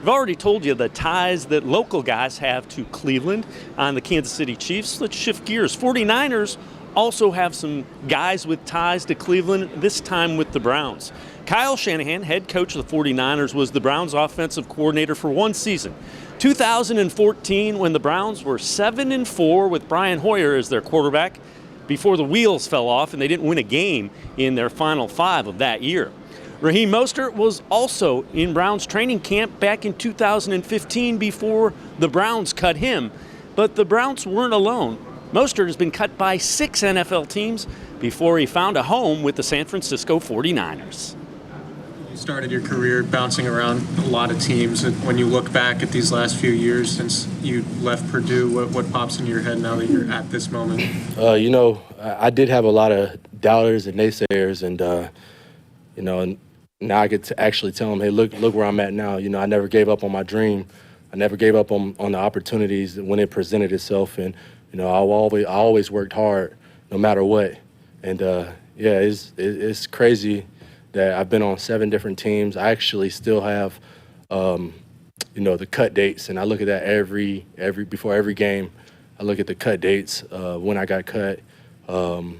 I've already told you the ties that local guys have to Cleveland on the Kansas City Chiefs. Let's shift gears. 49ers also have some guys with ties to Cleveland, this time with the Browns. Kyle Shanahan, head coach of the 49ers, was the Browns offensive coordinator for one season. 2014, when the Browns were 7-4 with Brian Hoyer as their quarterback, before the wheels fell off and they didn't win a game in their final 5 of that year. Raheem Mostert was also in Browns training camp back in 2015 before the Browns cut him. But the Browns weren't alone. Mostert has been cut by 6 NFL teams before he found a home with the San Francisco 49ers. You started your career bouncing around a lot of teams. And when you look back at these last few years since you left Purdue, what pops into your head now that you're at this moment? I did have a lot of doubters and naysayers, and and now I get to actually tell them, hey, look where I'm at now. I never gave up on my dream. I never gave up on the opportunities when it presented itself, and I always worked hard no matter what. And it's crazy that I've been on 7 different teams. I actually still have the cut dates, and I look at that every before every game. I look at the cut dates when I got cut. Been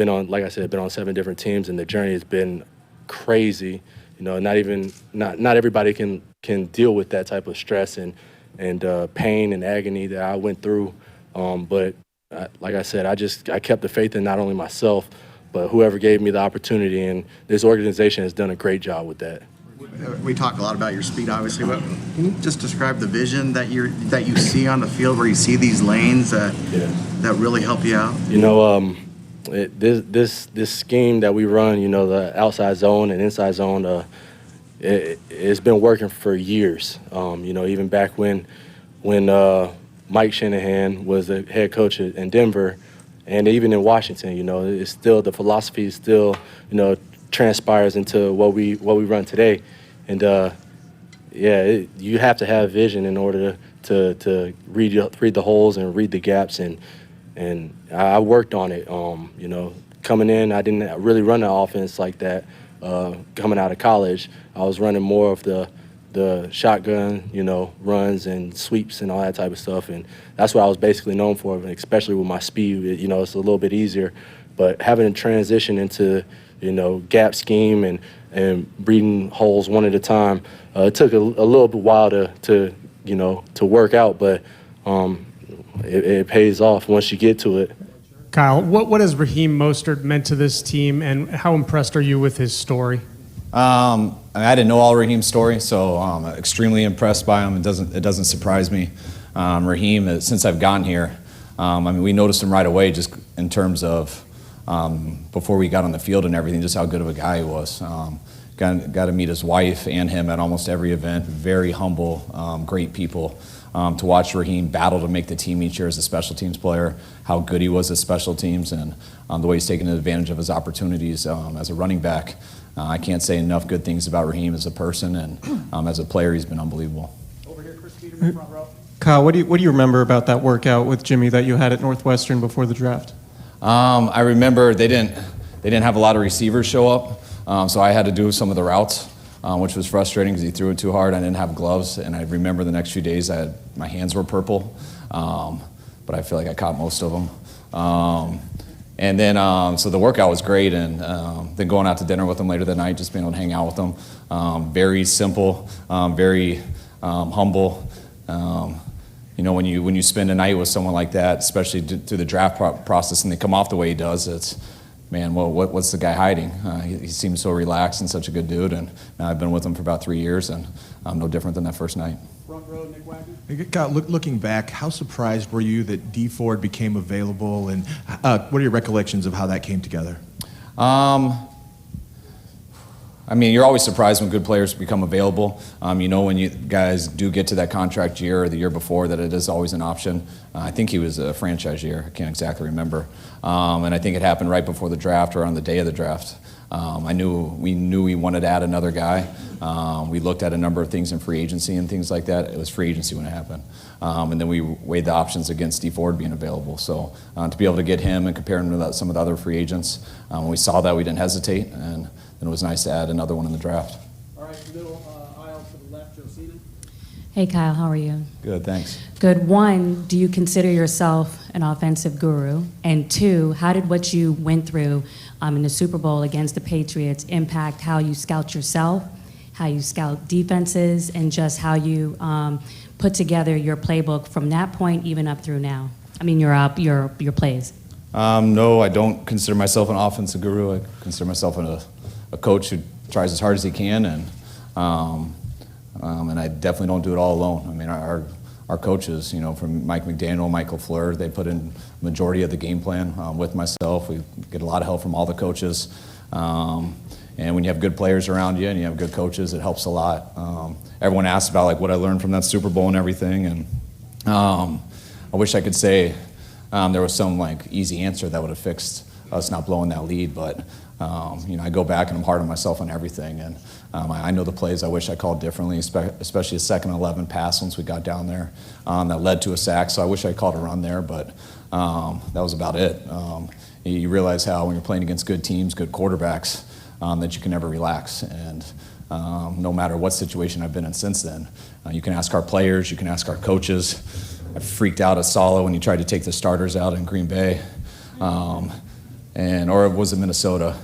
on, like I said, been on 7 different teams, and the journey has been crazy. Not everybody can deal with that type of stress and pain and agony that I went through. But like I said, I kept the faith in not only myself, but whoever gave me the opportunity, and this organization has done a great job with that. We talk a lot about your speed, obviously, but can you just describe the vision that you see on the field, where you see these lanes that really help you out? This scheme that we run, the outside zone and inside zone, it's been working for years. Even back when Mike Shanahan was the head coach in Denver, and even in Washington, it's still, the philosophy is still, transpires into what we run today. And you have to have vision in order to read the holes and read the gaps, and I worked on it. Coming in, I didn't really run the offense like that. Coming out of college, I was running more of the shotgun, runs and sweeps and all that type of stuff, and that's what I was basically known for. Especially with my speed, it's a little bit easier. But having to transition into gap scheme and reading holes one at a time, it took a little bit while to work out, but it pays off once you get to it. Kyle, what has Raheem Mostert meant to this team, and how impressed are you with his story? I didn't know all Raheem's story, so I'm extremely impressed by him. It doesn't surprise me. Raheem, since I've gotten here, we noticed him right away, just in terms of before we got on the field and everything, just how good of a guy he was. Got to meet his wife and him at almost every event. Very humble, great people. To watch Raheem battle to make the team each year as a special teams player, how good he was at special teams, and the way he's taken advantage of his opportunities as a running back. I can't say enough good things about Raheem as a person, and as a player, he's been unbelievable. Over here, Chris Peterman, front row. Kyle, what do you remember about that workout with Jimmy that you had at Northwestern before the draft? I remember they didn't have a lot of receivers show up, so I had to do some of the routes, which was frustrating because he threw it too hard. I didn't have gloves, and I remember the next few days my hands were purple, but I feel like I caught most of them. And then, so the workout was great, and then going out to dinner with him later that night, just being able to hang out with him. Very simple, very humble. When you spend a night with someone like that, especially through the draft process, and they come off the way he does, it's, man, well, what's the guy hiding? He seems so relaxed and such a good dude, and now I've been with him for about 3 years, and I'm no different than that first night. Front row, Nick Wagner. God, looking back, how surprised were you that D Ford became available, and what are your recollections of how that came together? You're always surprised when good players become available. When you guys do get to that contract year or the year before, that it is always an option. I think he was a franchise year. I can't exactly remember. And I think it happened right before the draft or on the day of the draft. We knew we wanted to add another guy. We looked at a number of things in free agency and things like that. It was free agency when it happened. And then we weighed the options against D Ford being available. So to be able to get him and compare him to some of the other free agents, when we saw that, we didn't hesitate. And then it was nice to add another one in the draft. All right, middle aisle to the left. Hey, Kyle, how are you? Good, thanks. Good. One, do you consider yourself an offensive guru? And two, how did what you went through in the Super Bowl against the Patriots impact how you scout yourself, how you scout defenses, and just how you put together your playbook from that point even up through now? I mean, your plays. No, I don't consider myself an offensive guru. I consider myself a coach who tries as hard as he can, and I definitely don't do it all alone. I mean, our coaches, from Mike McDaniel, Michael Fleur, they put in majority of the game plan with myself. We get a lot of help from all the coaches. And when you have good players around you and you have good coaches, it helps a lot. Everyone asks about what I learned from that Super Bowl and everything, and I wish I could say there was some easy answer that would have fixed us not blowing that lead, but I go back and I'm hard on myself on everything, and I know the plays I wish I called differently, especially a 2nd 11 pass once we got down there that led to a sack. So I wish I called a run there, but that was about it. You realize how when you're playing against good teams, good quarterbacks, that you can never relax, and no matter what situation I've been in since then, you can ask our players, you can ask our coaches. I freaked out at Sala when he tried to take the starters out in Green Bay, or was it Minnesota?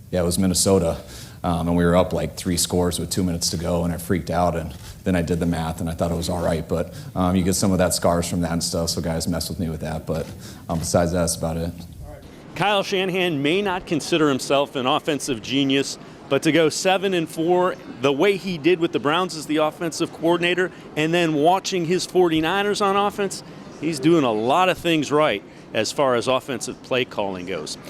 Yeah, it was Minnesota, and we were up 3 scores with 2 minutes to go, and I freaked out, and then I did the math, and I thought it was all right, but you get some of that scars from that and stuff, so guys mess with me with that, but besides that, that's about it. Kyle Shanahan may not consider himself an offensive genius, but to go 7-4 the way he did with the Browns as the offensive coordinator, and then watching his 49ers on offense, he's doing a lot of things right as far as offensive play calling goes.